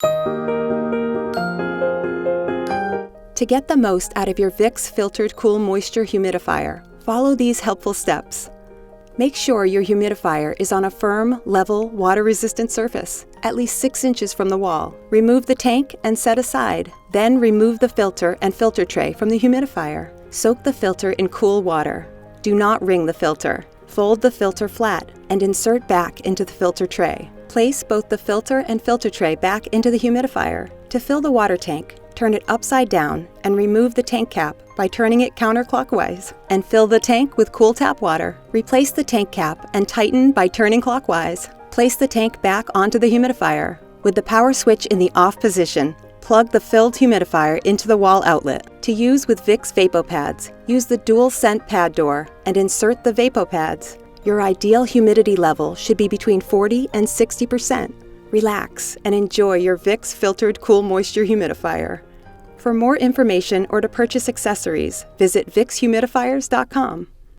To get the most out of your Vicks Filtered Cool Moisture Humidifier, follow these helpful steps. Make sure your humidifier is on a firm, level, water-resistant surface, at least 6 inches from the wall. Remove the tank and set aside. Then remove the filter and filter tray from the humidifier. Soak the filter in cool water. Do not wring the filter. Fold the filter flat and insert back into the filter tray. Place both the filter and filter tray back into the humidifier. To fill the water tank, turn it upside down and remove the tank cap by turning it counterclockwise. And fill the tank with cool tap water. Replace the tank cap and tighten by turning clockwise. Place the tank back onto the humidifier. With the power switch in the off position, plug the filled humidifier into the wall outlet. To use with Vicks VapoPads, use the dual scent pad door and insert the VapoPads. Your ideal humidity level should be between 40 and 60%. Relax and enjoy your Vicks Filtered Cool Moisture Humidifier. For more information or to purchase accessories, visit VicksHumidifiers.com.